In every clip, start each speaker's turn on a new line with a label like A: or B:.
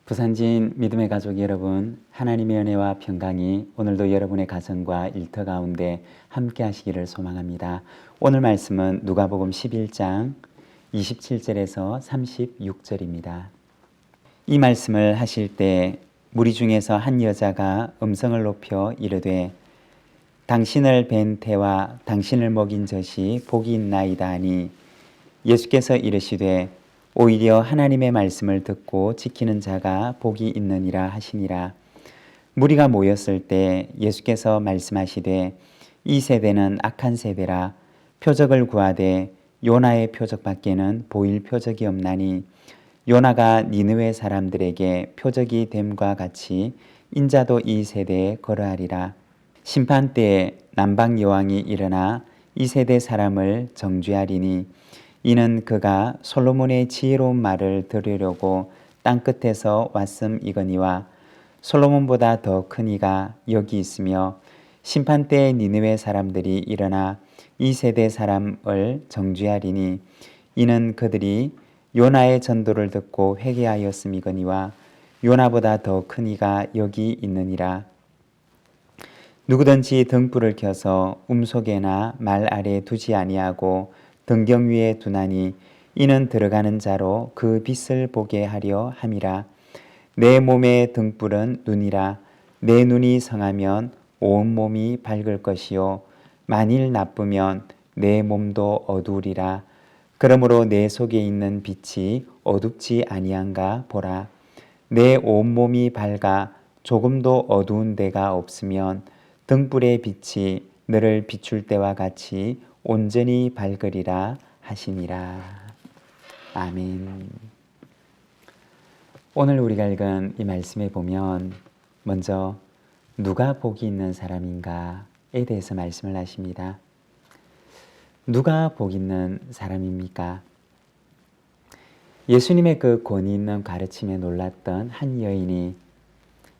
A: 부산진 믿음의 가족 여러분, 하나님의 은혜와 평강이 오늘도 여러분의 가정과 일터 가운데 함께 하시기를 소망합니다. 오늘 말씀은 누가복음 11장 27절에서 36절입니다. 이 말씀을 하실 때 무리 중에서 한 여자가 음성을 높여 이르되 당신을 뵌 태와 당신을 먹인 젖이 복이 있나이다 하니 예수께서 이르시되 오히려 하나님의 말씀을 듣고 지키는 자가 복이 있느니라 하시니라. 무리가 모였을 때 예수께서 말씀하시되 이 세대는 악한 세대라. 표적을 구하되 요나의 표적밖에는 보일 표적이 없나니 요나가 니느웨 사람들에게 표적이 됨과 같이 인자도 이 세대에 그러하리라. 심판 때에 남방 여왕이 일어나 이 세대 사람을 정죄하리니 이는 그가 솔로몬의 지혜로운 말을 들으려고 땅끝에서 왔음이거니와 솔로몬보다 더 큰 이가 여기 있으며 심판 때에 니느웨 사람들이 일어나 이 세대 사람을 정죄하리니 이는 그들이 요나의 전도를 듣고 회개하였음이거니와 요나보다 더 큰 이가 여기 있느니라. 누구든지 등불을 켜서 움속에나 말 아래 두지 아니하고 등경 위에 두나니 이는 들어가는 자로 그 빛을 보게 하려 함이라. 내 몸의 등불은 눈이라. 내 눈이 성하면 온 몸이 밝을 것이요 만일 나쁘면 내 몸도 어두우리라. 그러므로 내 속에 있는 빛이 어둡지 아니한가 보라. 내 온몸이 밝아 조금도 어두운 데가 없으면 등불의 빛이 너를 비출 때와 같이 온전히 밝으리라 하시니라. 아멘. 오늘 우리가 읽은 이 말씀에 보면 먼저 누가 복이 있는 사람인가에 대해서 말씀을 하십니다. 누가 복 있는 사람입니까? 예수님의 그 권위 있는 가르침에 놀랐던 한 여인이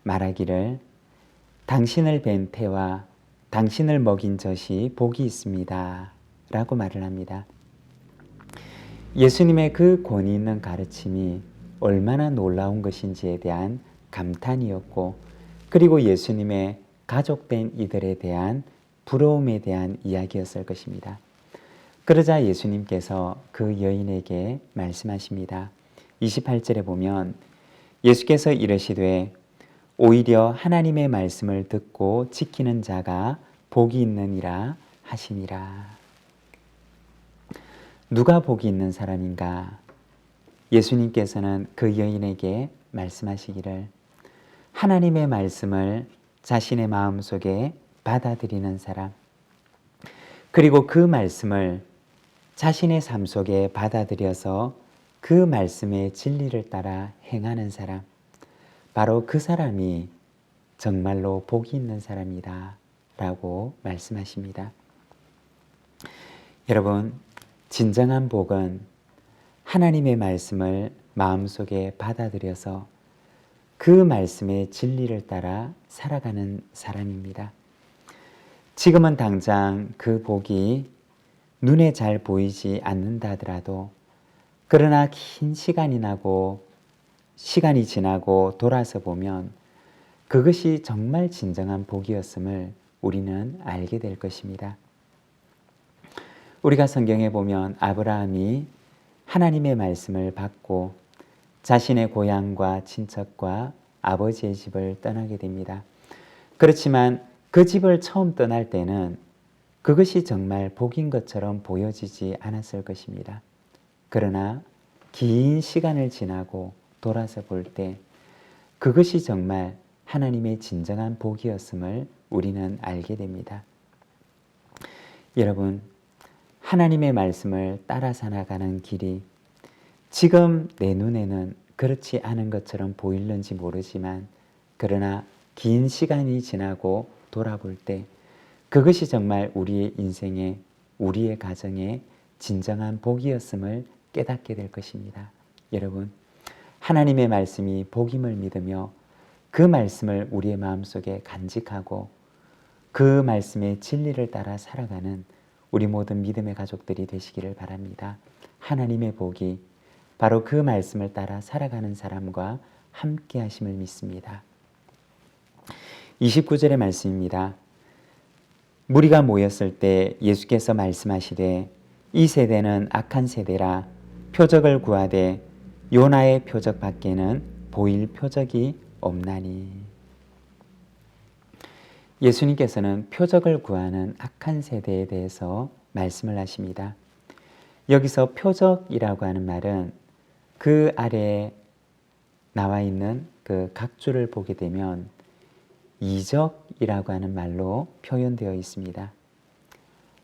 A: 말하기를 당신을 뵌 태와 당신을 먹인 젖이 복이 있습니다 라고 말을 합니다. 예수님의 그 권위 있는 가르침이 얼마나 놀라운 것인지에 대한 감탄이었고, 그리고 예수님의 가족된 이들에 대한 부러움에 대한 이야기였을 것입니다. 그러자 예수님께서 그 여인에게 말씀하십니다. 28절에 보면 예수께서 이르시되 오히려 하나님의 말씀을 듣고 지키는 자가 복이 있느니라 하시니라. 누가 복이 있는 사람인가? 예수님께서는 그 여인에게 말씀하시기를 하나님의 말씀을 자신의 마음속에 받아들이는 사람, 그리고 그 말씀을 자신의 삶 속에 받아들여서 그 말씀의 진리를 따라 행하는 사람, 바로 그 사람이 정말로 복이 있는 사람이다 라고 말씀하십니다. 여러분, 진정한 복은 하나님의 말씀을 마음속에 받아들여서 그 말씀의 진리를 따라 살아가는 사람입니다. 지금은 당장 그 복이 눈에 잘 보이지 않는다 하더라도, 그러나 긴 시간이 지나고 돌아서 보면 그것이 정말 진정한 복이었음을 우리는 알게 될 것입니다. 우리가 성경에 보면 아브라함이 하나님의 말씀을 받고 자신의 고향과 친척과 아버지의 집을 떠나게 됩니다. 그렇지만 그 집을 처음 떠날 때는 그것이 정말 복인 것처럼 보여지지 않았을 것입니다. 그러나 긴 시간을 지나고 돌아서 볼 때 그것이 정말 하나님의 진정한 복이었음을 우리는 알게 됩니다. 여러분, 하나님의 말씀을 따라 살아가는 길이 지금 내 눈에는 그렇지 않은 것처럼 보일는지 모르지만, 그러나 긴 시간이 지나고 돌아볼 때 그것이 정말 우리의 인생에, 우리의 가정에 진정한 복이었음을 깨닫게 될 것입니다. 여러분, 하나님의 말씀이 복임을 믿으며 그 말씀을 우리의 마음속에 간직하고 그 말씀의 진리를 따라 살아가는 우리 모든 믿음의 가족들이 되시기를 바랍니다. 하나님의 복이 바로 그 말씀을 따라 살아가는 사람과 함께 하심을 믿습니다. 29절의 말씀입니다. 무리가 모였을 때 예수께서 말씀하시되 이 세대는 악한 세대라 표적을 구하되 요나의 표적 밖에는 보일 표적이 없나니. 예수님께서는 표적을 구하는 악한 세대에 대해서 말씀을 하십니다. 여기서 표적이라고 하는 말은 그 아래에 나와 있는 그 각주를 보게 되면 이적이라고 하는 말로 표현되어 있습니다.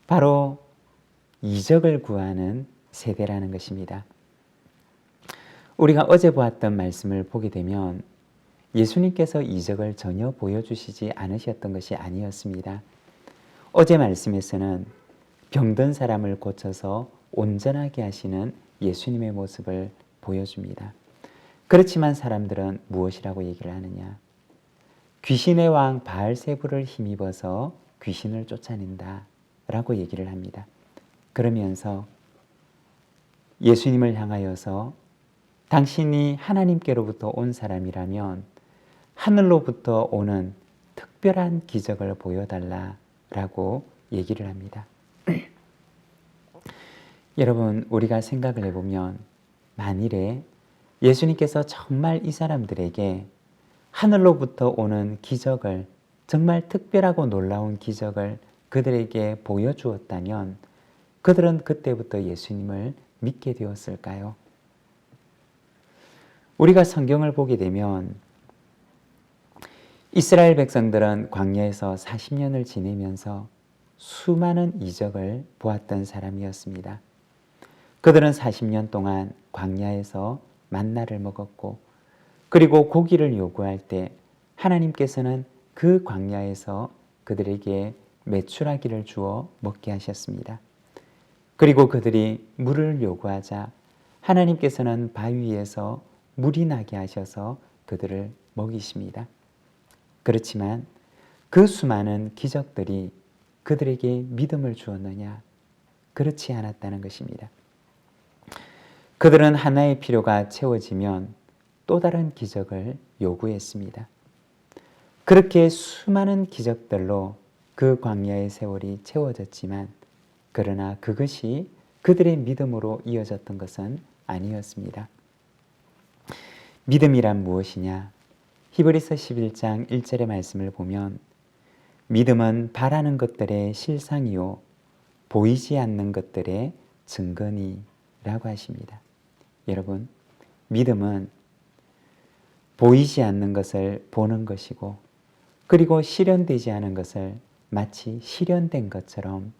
A: 바로 이적을 구하는 세대라는 것입니다. 우리가 어제 보았던 말씀을 보게 되면 예수님께서 이적을 전혀 보여주시지 않으셨던 것이 아니었습니다. 어제 말씀에서는 병든 사람을 고쳐서 온전하게 하시는 예수님의 모습을 보여줍니다. 그렇지만 사람들은 무엇이라고 얘기를 하느냐? 귀신의 왕 바알세불을 힘입어서 귀신을 쫓아낸다 라고 얘기를 합니다. 그러면서 예수님을 향하여서 당신이 하나님께로부터 온 사람이라면 하늘로부터 오는 특별한 기적을 보여달라라고 얘기를 합니다. 여러분, 우리가 생각을 해보면 만일에 예수님께서 정말 이 사람들에게 하늘로부터 오는 기적을, 정말 특별하고 놀라운 기적을 그들에게 보여주었다면 그들은 그때부터 예수님을 믿게 되었을까요? 우리가 성경을 보게 되면 이스라엘 백성들은 광야에서 40년을 지내면서 수많은 이적을 보았던 사람이었습니다. 그들은 40년 동안 광야에서 만나를 먹었고, 그리고 고기를 요구할 때 하나님께서는 그 광야에서 그들에게 메추라기를 주어 먹게 하셨습니다. 그리고 그들이 물을 요구하자 하나님께서는 바위에서 물이 나게 하셔서 그들을 먹이십니다. 그렇지만 그 수많은 기적들이 그들에게 믿음을 주었느냐? 그렇지 않았다는 것입니다. 그들은 하나의 필요가 채워지면 또 다른 기적을 요구했습니다. 그렇게 수많은 기적들로 그 광야의 세월이 채워졌지만 그러나 그것이 그들의 믿음으로 이어졌던 것은 아니었습니다. 믿음이란 무엇이냐? 히브리서 11장 1절의 말씀을 보면 믿음은 바라는 것들의 실상이요 보이지 않는 것들의 증거니 라고 하십니다. 여러분, 믿음은 보이지 않는 것을 보는 것이고, 그리고 실현되지 않은 것을 마치 실현된 것처럼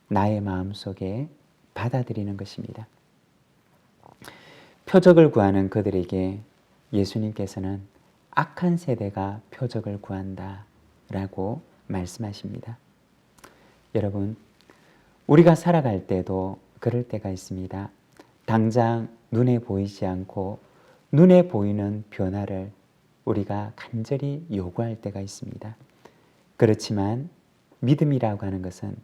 A: 나의 마음속에 받아들이는 것입니다. 표적을 구하는 그들에게 예수님께서는 악한 세대가 표적을 구한다 라고 말씀하십니다. 여러분, 우리가 살아갈 때도 그럴 때가 있습니다. 당장 눈에 보이지 않고 눈에 보이는 변화를 우리가 간절히 요구할 때가 있습니다. 그렇지만 믿음이라고 하는 것은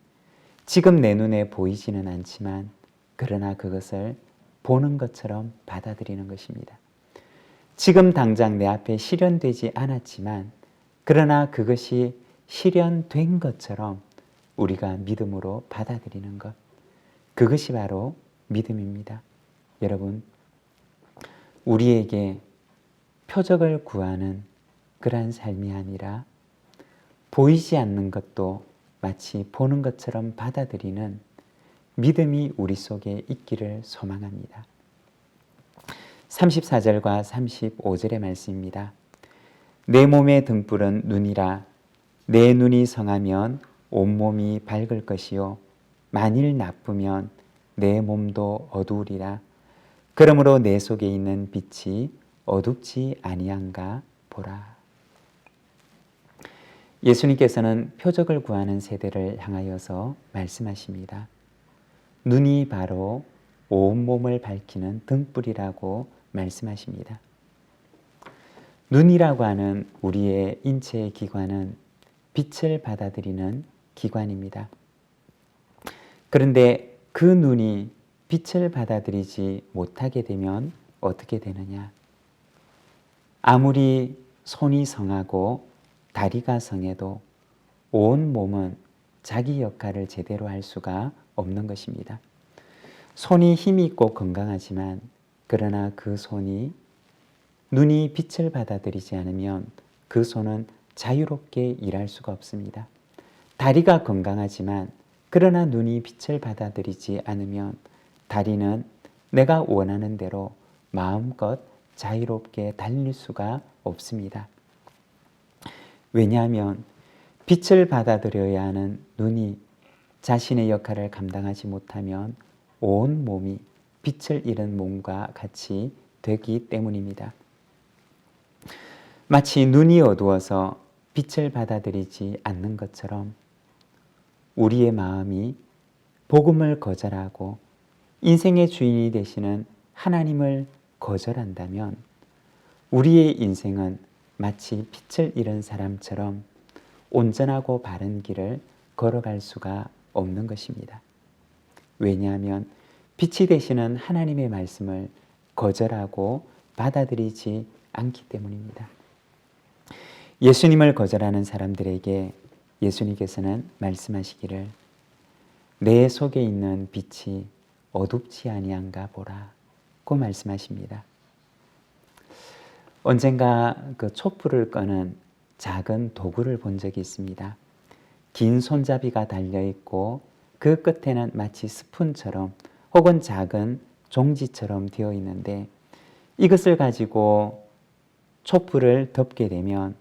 A: 지금 내 눈에 보이지는 않지만 그러나 그것을 보는 것처럼 받아들이는 것입니다. 지금 당장 내 앞에 실현되지 않았지만 그러나 그것이 실현된 것처럼 우리가 믿음으로 받아들이는 것, 그것이 바로 믿음입니다. 여러분, 우리에게 표적을 구하는 그러한 삶이 아니라 보이지 않는 것도 마치 보는 것처럼 받아들이는 믿음이 우리 속에 있기를 소망합니다. 34절과 35절의 말씀입니다. 내 몸의 등불은 눈이라. 내 눈이 성하면 온몸이 밝을 것이요 만일 나쁘면 내 몸도 어두우리라. 그러므로 내 속에 있는 빛이 어둡지 아니한가 보라. 예수님께서는 표적을 구하는 세대를 향하여서 말씀하십니다. 눈이 바로 온몸을 밝히는 등불이라고 말씀하십니다. 눈이라고 하는 우리의 인체의 기관은 빛을 받아들이는 기관입니다. 그런데 그 눈이 빛을 받아들이지 못하게 되면 어떻게 되느냐? 아무리 손이 성하고 다리가 성해도 온 몸은 자기 역할을 제대로 할 수가 없는 것입니다. 손이 힘이 있고 건강하지만 그러나 그 손이 눈이 빛을 받아들이지 않으면 그 손은 자유롭게 일할 수가 없습니다. 다리가 건강하지만 그러나 눈이 빛을 받아들이지 않으면 다리는 내가 원하는 대로 마음껏 자유롭게 달릴 수가 없습니다. 왜냐하면 빛을 받아들여야 하는 눈이 자신의 역할을 감당하지 못하면 온 몸이 빛을 잃은 몸과 같이 되기 때문입니다. 마치 눈이 어두워서 빛을 받아들이지 않는 것처럼 우리의 마음이 복음을 거절하고 인생의 주인이 되시는 하나님을 거절한다면 우리의 인생은 마치 빛을 잃은 사람처럼 온전하고 바른 길을 걸어갈 수가 없는 것입니다. 왜냐하면 빛이 되시는 하나님의 말씀을 거절하고 받아들이지 않기 때문입니다. 예수님을 거절하는 사람들에게 예수님께서는 말씀하시기를 내 속에 있는 빛이 어둡지 아니한가 보라고 말씀하십니다. 언젠가 그 촛불을 끄는 작은 도구를 본 적이 있습니다. 긴 손잡이가 달려있고 그 끝에는 마치 스푼처럼 혹은 작은 종지처럼 되어 있는데 이것을 가지고 촛불을 덮게 되면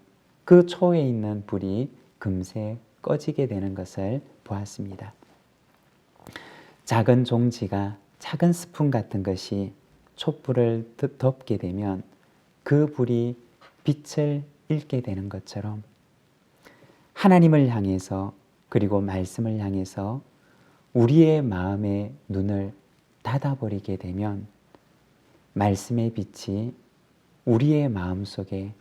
A: 그 초에 있는 불이 금세 꺼지게 되는 것을 보았습니다. 작은 종지가 작은 스푼 같은 것이 촛불을 덮게 되면 그 불이 빛을 잃게 되는 것처럼 하나님을 향해서 그리고 말씀을 향해서 우리의 마음의 눈을 닫아버리게 되면 말씀의 빛이 우리의 마음 속에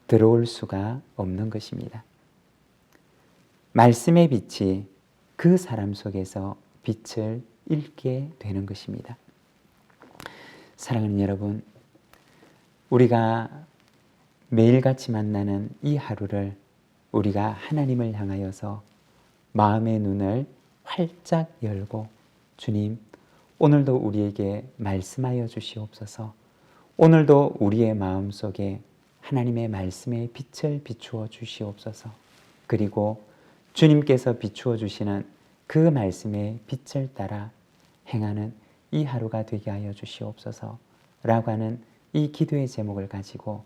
A: 들어올 수가 없는 것입니다. 말씀의 빛이 그 사람 속에서 빛을 잃게 되는 것입니다. 사랑하는 여러분, 우리가 매일같이 만나는 이 하루를 우리가 하나님을 향하여서 마음의 눈을 활짝 열고 주님, 오늘도 우리에게 말씀하여 주시옵소서. 오늘도 우리의 마음 속에 하나님의 말씀의 빛을 비추어 주시옵소서. 그리고 주님께서 비추어 주시는 그 말씀의 빛을 따라 행하는 이 하루가 되게 하여 주시옵소서 라고 하는 이 기도의 제목을 가지고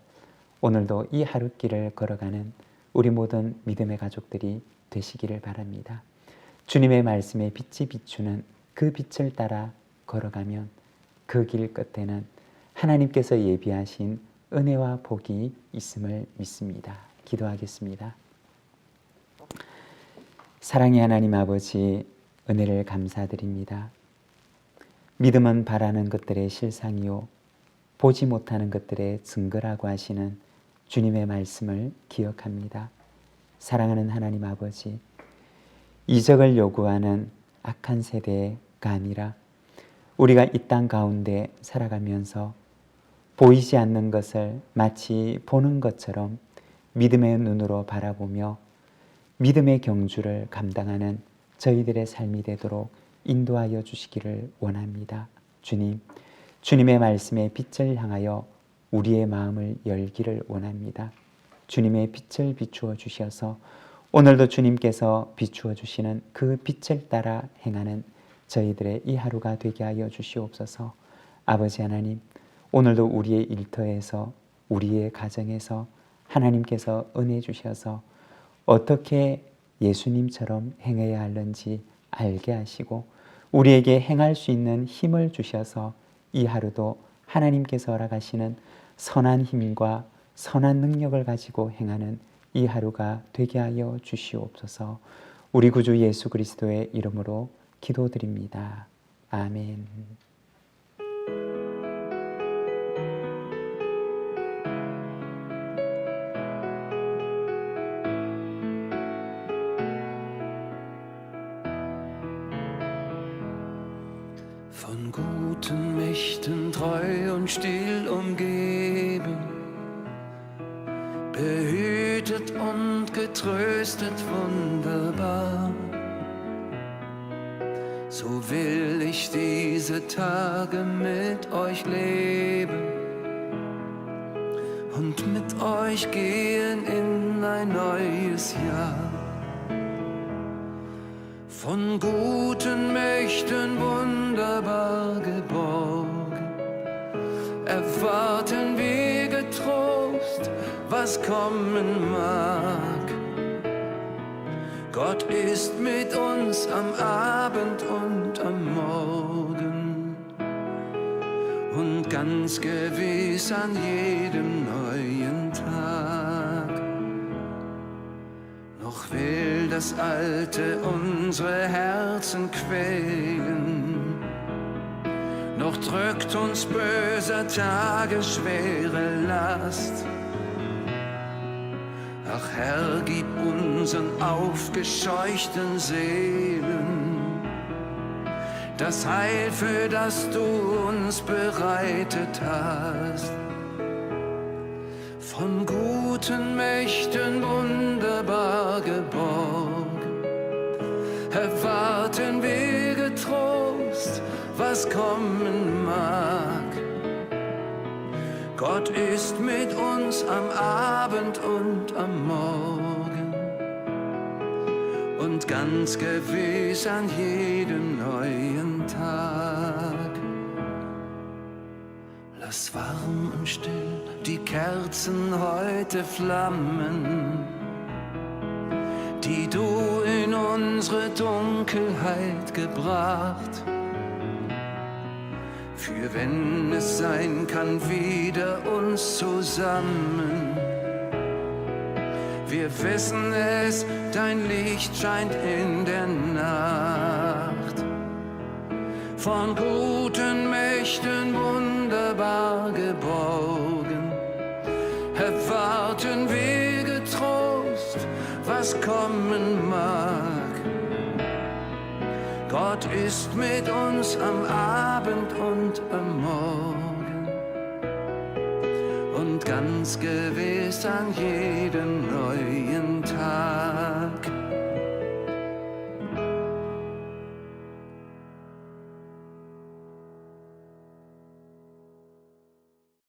A: 오늘도 이 하루길을 걸어가는 우리 모든 믿음의 가족들이 되시기를 바랍니다. 주님의 말씀에 빛이 비추는 그 빛을 따라 걸어가면 그 길 끝에는 하나님께서 예비하신 은혜와 복이 있음을 믿습니다. 기도하겠습니다. 사랑의 하나님 아버지, 은혜를 감사드립니다. 믿음은 바라는 것들의 실상이요 보지 못하는 것들의 증거라고 하시는 주님의 말씀을 기억합니다. 사랑하는 하나님 아버지, 이적을 요구하는 악한 세대가 아니라 우리가 이 땅 가운데 살아가면서 보이지 않는 것을 마치 보는 것처럼 믿음의 눈으로 바라보며 믿음의 경주를 감당하는 저희들의 삶이 되도록 인도하여 주시기를 원합니다. 주님, 주님의 말씀에 빛을 향하여 우리의 마음을 열기를 원합니다. 주님의 빛을 비추어 주셔서 오늘도 주님께서 비추어 주시는 그 빛을 따라 행하는 저희들의 이 하루가 되게 하여 주시옵소서. 아버지 하나님, 오늘도 우리의 일터에서 우리의 가정에서 하나님께서 은혜 주셔서 어떻게 예수님처럼 행해야 하는지 알게 하시고 우리에게 행할 수 있는 힘을 주셔서 이 하루도 하나님께서 허락하시는 선한 힘과 선한 능력을 가지고 행하는 이 하루가 되게 하여 주시옵소서. 우리 구주 예수 그리스도의 이름으로 기도드립니다. 아멘.
B: Von guten Mächten treu und still umgeben, tröstet wunderbar. So will ich diese Tage mit euch leben und mit euch gehen in ein neues Jahr. Von guten Mächten wunderbar geborgen, erwarten wir getrost, was kommen mag. Gott ist mit uns am Abend und am Morgen und ganz gewiss an jedem neuen Tag. Noch will das Alte unsere Herzen quälen, noch drückt uns böser Tage schwere Last. Ach Herr, gib unseren aufgescheuchten Seelen das Heil, für das du uns bereitet hast. Von guten Mächten wunderbar geborgen, erwarten wir getrost, was kommen mag. Gott ist mit uns am Abend und am Morgen und ganz gewiss an jedem neuen Tag. Lass warm und still die Kerzen heute flammen, die du in unsere Dunkelheit gebracht. Für wenn es sein kann, wieder uns zusammen. Wir wissen es, dein Licht scheint in der Nacht. Von guten Mächten wunderbar geborgen, erwarten wir getrost, was kommen mag. Gott ist mit uns am Abend und am Morgen und ganz gewiss an jedem neuen